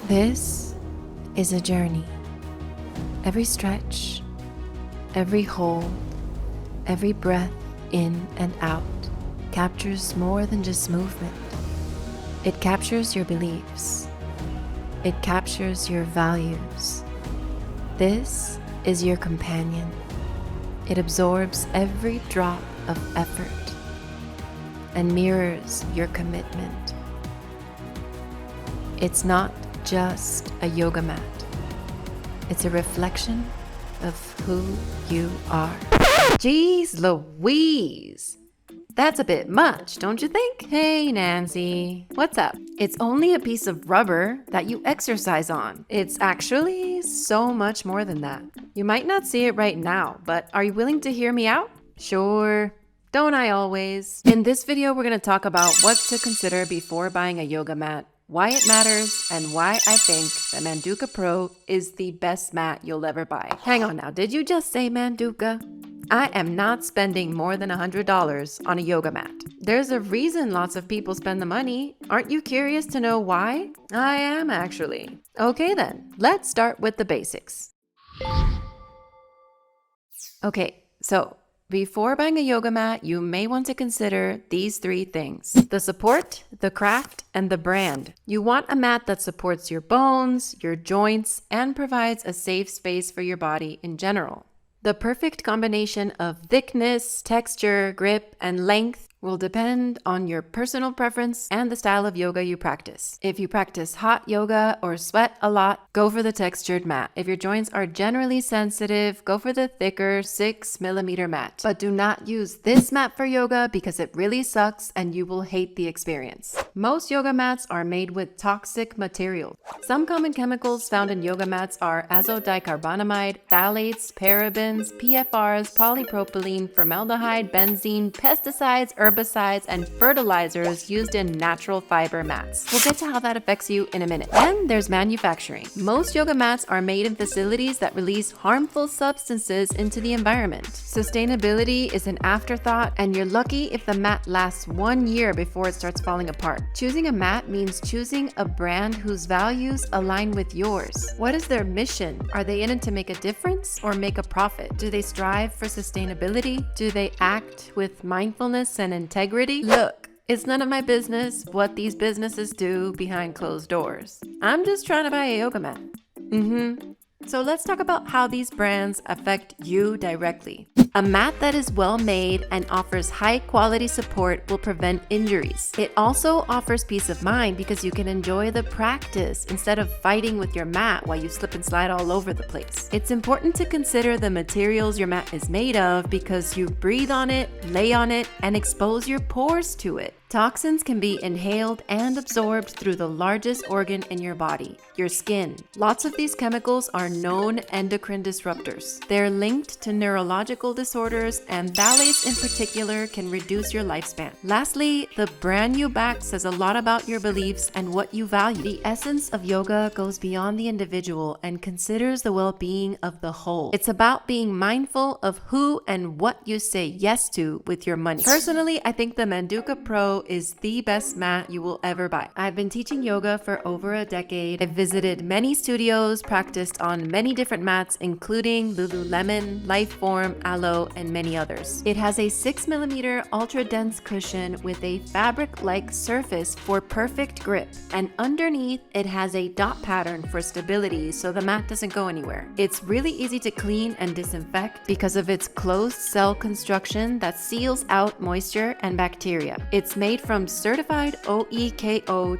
This is a journey. Every stretch, every hold, every breath in and out captures more than just movement. It captures your beliefs. It captures your values. This is your companion. It absorbs every drop of effort and mirrors your commitment. It's not just a yoga mat. It's a reflection of who you are. Jeez Louise! That's a bit much, don't you think? Hey Nancy, what's up? It's only a piece of rubber that you exercise on. It's actually so much more than that. You might not see it right now, but are you willing to hear me out? Sure. Don't I always? In this video, we're going to talk about what to consider before buying a yoga mat, why it matters, and why I think the Manduka Pro is the best mat you'll ever buy. Hang on now, did you just say Manduka? I am not spending more than $100 on a yoga mat. There's a reason lots of people spend the money. Aren't you curious to know why? I am actually. Okay then, let's start with the basics. Okay, so before buying a yoga mat, you may want to consider these three things: the support, the craft, and the brand. You want a mat that supports your bones, your joints, and provides a safe space for your body in general. The perfect combination of thickness, texture, grip, and length will depend on your personal preference and the style of yoga you practice. If you practice hot yoga or sweat a lot, go for the textured mat. If your joints are generally sensitive, go for the thicker 6mm mat. But do not use this mat for yoga because it really sucks and you will hate the experience. Most yoga mats are made with toxic materials. Some common chemicals found in yoga mats are 𝒂𝒏𝒅𝒔, phthalates, parabens, PFRs, polypropylene, formaldehyde, benzene, pesticides, herbicides, and fertilizers used in natural fiber mats. We'll get to how that affects you in a minute. Then there's manufacturing. Most yoga mats are made in facilities that release harmful substances into the environment. Sustainability is an afterthought, and you're lucky if the mat lasts 1 year before it starts falling apart. Choosing a mat means choosing a brand whose values align with yours. What is their mission? Are they in it to make a difference or make a profit? Do they strive for sustainability? Do they act with mindfulness and integrity? Look, it's none of my business what these businesses do behind closed doors. I'm just trying to buy a yoga mat. So let's talk about how these brands affect you directly. A mat that is well made and offers high quality support will prevent injuries. It also offers peace of mind because you can enjoy the practice instead of fighting with your mat while you slip and slide all over the place. It's important to consider the materials your mat is made of because you breathe on it, lay on it, and expose your pores to it. Toxins can be inhaled and absorbed through the largest organ in your body, your skin. Lots of these chemicals are known endocrine disruptors. They're linked to neurological disorders, and phthalates in particular can reduce your lifespan. Lastly, the brand you back says a lot about your beliefs and what you value. The essence of yoga goes beyond the individual and considers the well-being of the whole. It's about being mindful of who and what you say yes to with your money. Personally, I think the Manduka Pro is the best mat you will ever buy. I've been teaching yoga for over a decade. I've visited many studios, practiced on many different mats, including Lululemon, Lifeform, Aloe, and many others. It has a 6mm ultra dense cushion with a fabric-like surface for perfect grip, and underneath it has a dot pattern for stability so the mat doesn't go anywhere. It's really easy to clean and disinfect because of its closed cell construction that seals out moisture and bacteria. It's made from certified OEKO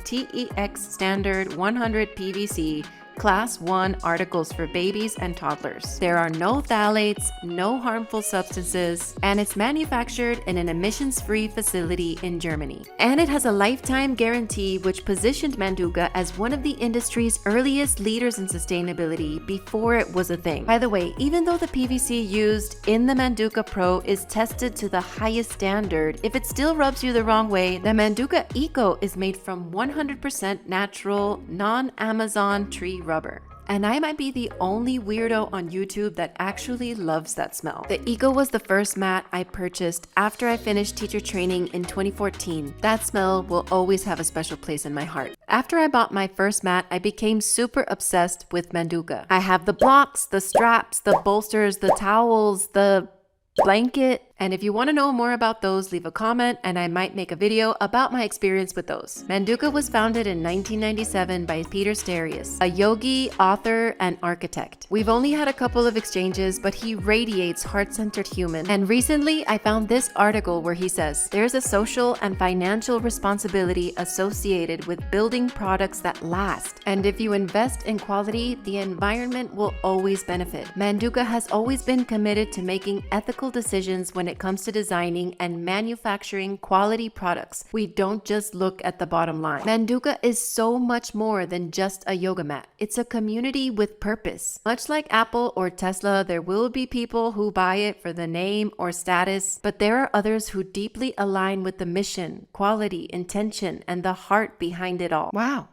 Tex Standard 100 PVC Class 1 articles for babies and toddlers. There are no phthalates, no harmful substances, and it's manufactured in an emissions-free facility in Germany. And it has a lifetime guarantee, which positioned Manduka as one of the industry's earliest leaders in sustainability before it was a thing. By the way, even though the PVC used in the Manduka Pro is tested to the highest standard, if it still rubs you the wrong way, the Manduka Eco is made from 100% natural, non-Amazon tree rubber. and I might be the only weirdo on YouTube that actually loves that smell. The 𝒂𝒂 was the first mat I purchased after I finished teacher training in 2014. That smell will always have a special place in my heart. After I bought my first mat, I became super obsessed with Manduka. I have the blocks, the straps, the bolsters, the towels, the blanket. And if you want to know more about those, leave a comment and I might make a video about my experience with those. Manduka was founded in 1997 by Peter Stearius, a yogi, author, and architect. We've only had a couple of exchanges, but he radiates heart-centered human. And recently, I found this article where he says, there's a social and financial responsibility associated with building products that last. And if you invest in quality, the environment will always benefit. Manduka has always been committed to making ethical decisions when it comes to designing and manufacturing quality products. We don't just look at the bottom line. Manduka is so much more than just a yoga mat. It's a community with purpose. Much like Apple or Tesla, there will be people who buy it for the name or status, but there are others who deeply align with the mission, quality, intention, and the heart behind it all. Wow,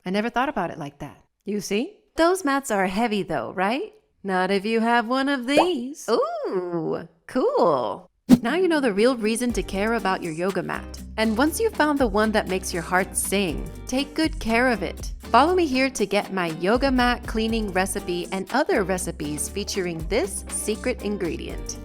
I never thought about it like that. You see? Those mats are heavy though, right? Not if you have one of these. Ooh, cool. Now you know the real reason to care about your yoga mat. And once you've found the one that makes your heart sing, take good care of it. Follow me here to get my yoga mat cleaning recipe and other recipes featuring this secret ingredient.